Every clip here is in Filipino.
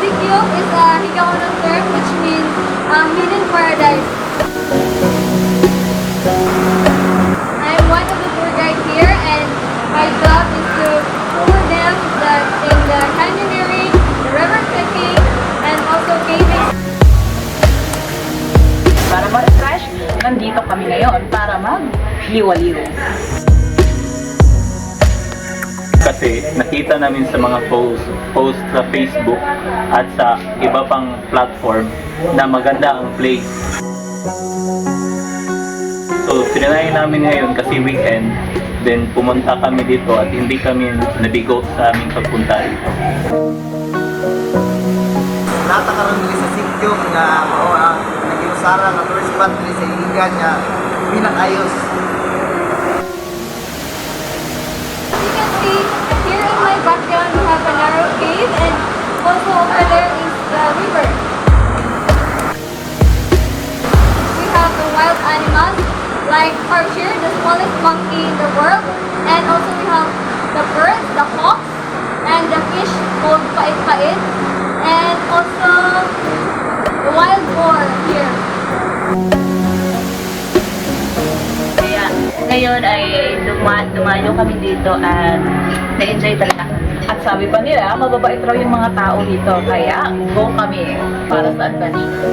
Sikyop is a Higaonon term which means hidden paradise. I'm one of the tour guides here, and my job is to tour them in the canyoneering, the river trekking, and also caving. Para mag-refresh, nandito kami ngayon para mag-liwaliw. Kasi nakita namin sa mga post sa Facebook at sa iba pang platform na maganda ang place. So trinay namin ngayon kasi weekend, then pumunta kami dito at hindi kami nabigo sa aming pagpunta dito. Natakaroon nila sa Sikyop nga naging usara nga tourist spot nila sa Iligan nga pinakayos. You can see here in my background we have a narrow cave, and also over there is the river. We have the wild animals like Archer, the smallest monkey in the world, and also we have the birds, the hawks, and the fish called pait-pait, and also the wild boar here. Kaya ngayon ay dumayo kami dito at na-enjoy talaga. At sabi pa nila, mababait raw yung mga tao dito. Kaya go kami para sa adventure.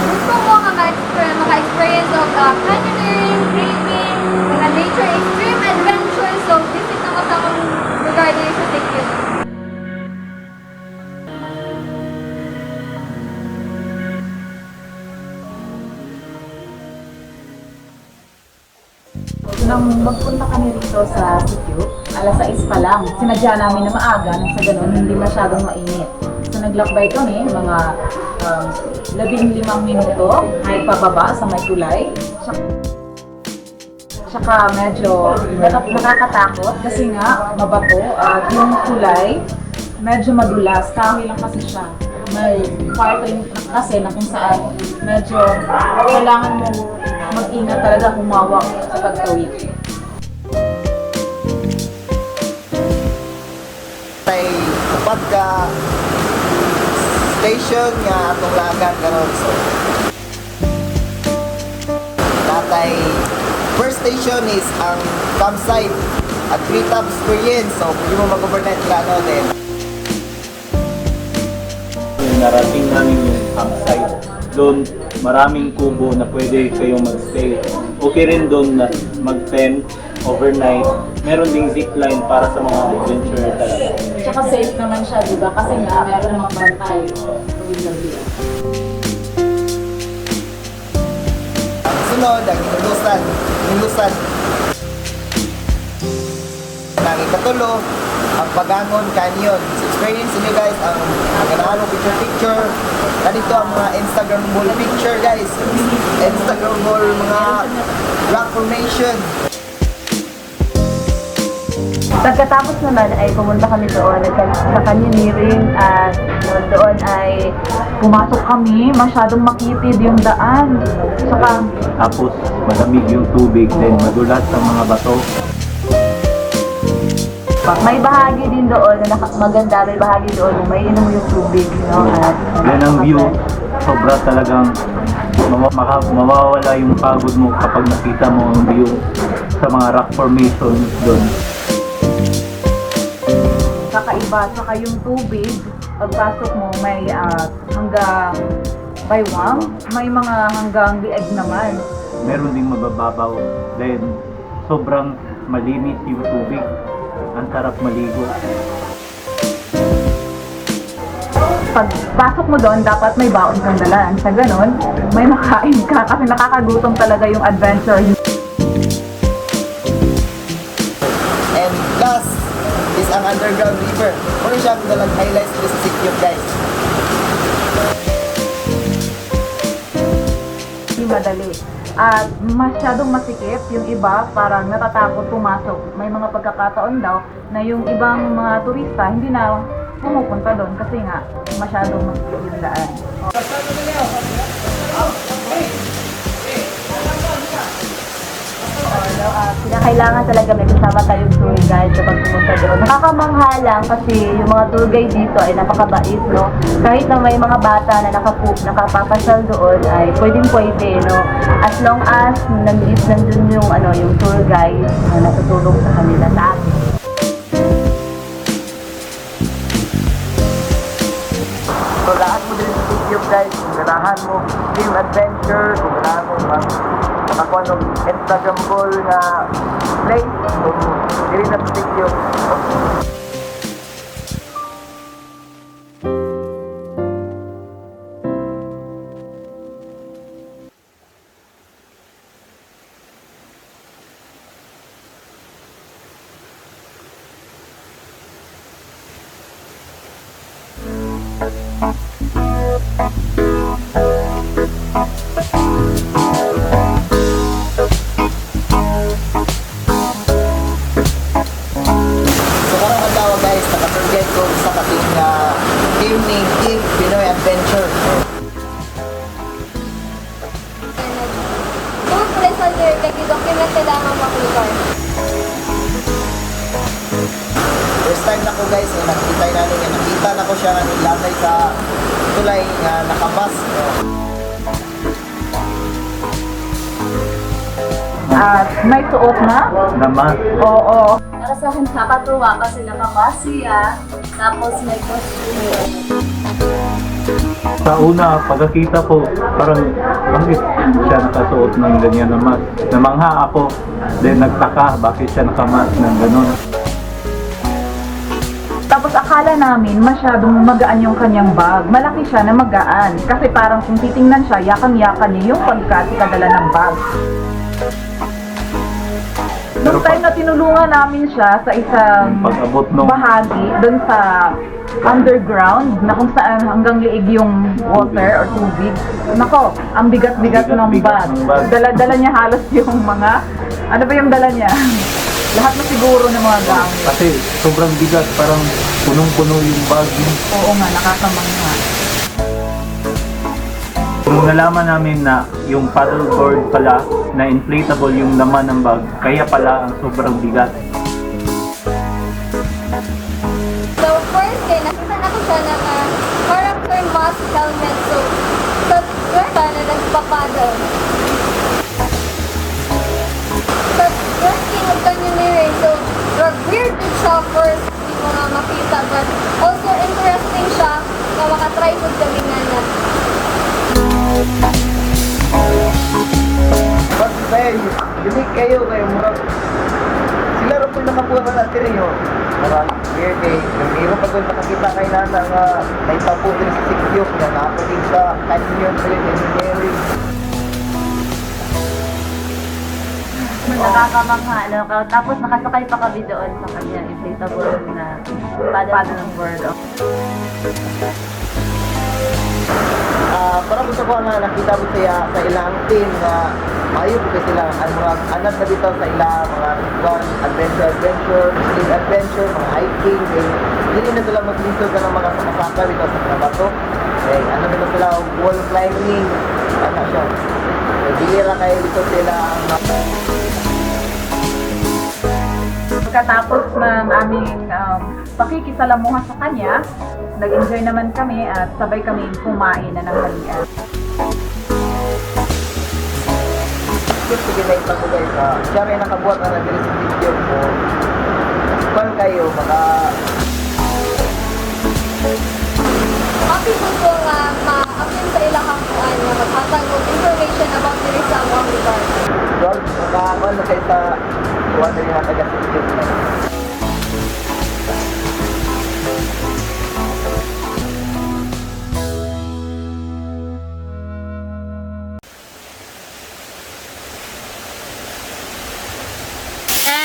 Gusto mo maka-experience of canyoneering, caving, mga nature extreme adventure, so visit na sa akong lugar dito sa Sikyop. Nang magpunta kami rito sa Sikyop, alas 6 pa lang. Sinadya namin na maaga nang sa ganun hindi masyadong mainit. So naglakbay kami mga 15 minuto ay pababa sa may tulay. Tsaka medyo nakakatakot kasi nga mabato at yung tulay medyo madulas. Kahoy lang kasi siya. May part rin kasi na kung saan medyo kailangan mo mag-ingat talaga, humawak sa pagtawid. Tay pagka station nga atong lagan karon so natay first station is ang campsite at treetop experience, so pwede mo mag-overnight plano din. Narating namin yung campsite. Doon maraming kubo na pwede kayong magstay. Okay rin doon na mag-tent overnight. Meron ding zipline para sa mga adventurer talaga. Tsaka safe naman siya, di ba? Kasi nga meron mga bantay. Ang sunod, ang hinulusan. Ang ikatulo, ang Pagangon Canyon. So, experience niyo guys ang ganahanong picture. Ganito ang mga Instagrammable picture guys. Instagrammable mga rock formation. Pagkatapos naman ay pumunta kami doon sa canyoneering at doon ay pumasok kami, masyadong makitid yung daan. Tapos malamig yung tubig, then madulas ang mga bato. May bahagi din doon na maganda, may bahagi doon na may inom yung tubig, no? At Yan ang view. Sobra talagang mawawala yung pagod mo kapag nakita mo ang view sa mga rock formations doon. kakaiba, saka yung tubig, pagpasok mo may hanggang baywang, may mga hanggang lieg naman. Meron ding mabababaw. Then, sobrang malinis yung tubig. Ang sarap maligo. pagpasok mo doon, dapat may baon kang dalaan. Sa ganun, may makain ka kasi nakakagutom talaga yung adventure. And last is ang underground river. Muna siyang dalang highlights dito sa Sikyop, guys. Hindi madali. At masyadong masikip, yung iba parang natatakot pumasok. May mga pagkakataon daw na yung ibang mga turista hindi na pumupunta doon kasi nga masyadong masikip yung daan. Kinakailangan talaga may kasama tayong tour guide kapag pumunta doon. Nakakamangha lang kasi yung mga tour guide dito ay napakabait, no? Kahit na may mga bata na nakapapasal doon ay pwedeng-pwede, no? As long as nandun yung, yung tour guide na natutulong sa kanila sa atin. So lahat mo din sa Sikyop, guys. Kung ganahan mo team adventure, kung ganahan mo makakuha ng Instagram goal na place, kung dili na sa Sikyop. So karong adlaw, guys, naka-target ko sa kating team ni Team Pinoy Adventure. Kung pala sa there, nag-document nila ang mga lugar. First time na ko, guys, nakita natin yan. Nakita na ko siya nga nilagay sa tulay nga nakabas. At may suot na? Naman. Oo. Para sa akin nakatuwa kasi nakabasiya, tapos may costume. Sa una, pagkakita ko, parang bakit siya nakasuot ng ganyan na mask? Namangha ako, then nagtaka bakit siya nakamas ng gano'n. Tapos akala namin masyadong magaan yung kanyang bag. Malaki siya na magaan. Kasi parang kung titingnan siya, yakang-yakan niya yung pagkadala ng bag. Nung time na tinulungan namin siya sa isang Pag-abot nung bahagi doon sa underground na kung saan hanggang liig yung water or tubig. Nako, ang bigat-bigat ng Bigat-bigat bag. ng bag. Dala-dala niya halos yung mga, ano ba yung dala niya? Lahat na siguro ng mga gamit. kasi sobrang bigat, parang punong-puno yung bag. Oo nga, nakakamangha. Nung nalaman namin na yung paddleboard pala, na inflatable yung laman ng bag, kaya pala ang sobrang bigat. So first day, nakita na ko siya na parang mask helmet. So, sa siya na nagpapaddle. So, working of canyoneering. So, weird din siya first, hindi mo nga makita. But also interesting siya na makatry ko galingan na. But very unique kayo murag sila rin po nakapuha na natin yun. Murag weird eh. Mayroon pa doon nakakita kay Nana nga naitapo din sa Sikyop na nakapagin sa canyon sa engineering. Nakakamangha, no? Tapos nakasakay pa kami doon sa kanya, inflatable na paddleboard. Para gusto ko nga nakita mo siya sa ilang team na maayo po sila anak na dito sa ilang mga adventure, sleep adventure, mga hiking, hindi na sila mag-listod ka ng mga sakasaka dito sa mga bato. Ano dito sila, wall climbing, ano siya. Bilira kayo dito sila ang Pagkatapos ng aming pakikisalamuha sa kanya, nag-enjoy naman kami at sabay kami kumain na ng halian. sige na ito ko guys. Siya rin nakabuhat na nag-release video mo. Kung kayo, Happy po po nga ma-apin sa ilang kakuan na maghatag og information about diri sa among lugar. makakakuan na kayo sa kuwan na yung taga-Sikyop na.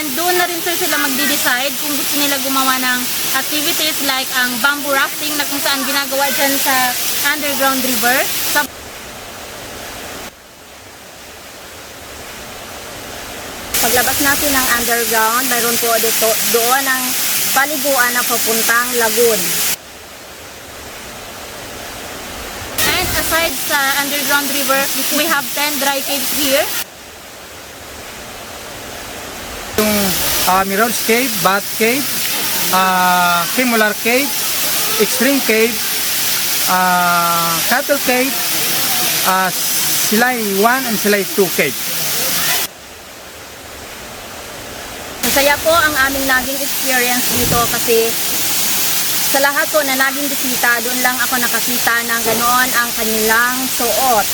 And doon na rin sir sila magde-decide kung gusto nila gumawa ng activities like ang bamboo rafting na kung saan ginagawa dyan sa underground river. Paglabas natin ng underground, mayroon po dito, doon ang paliguan na papuntang lagoon. And aside sa underground river, we have 10 dry caves here. Mirrors Cave, Bat Cave, Kimular Cave, Extreme Cave, Cattle Cave, Silay 1 and Silay 2 Cave. Masaya po ang aming naging experience dito kasi sa lahat po na naging bisita, doon lang ako nakakita na ganoon ang kanilang suot.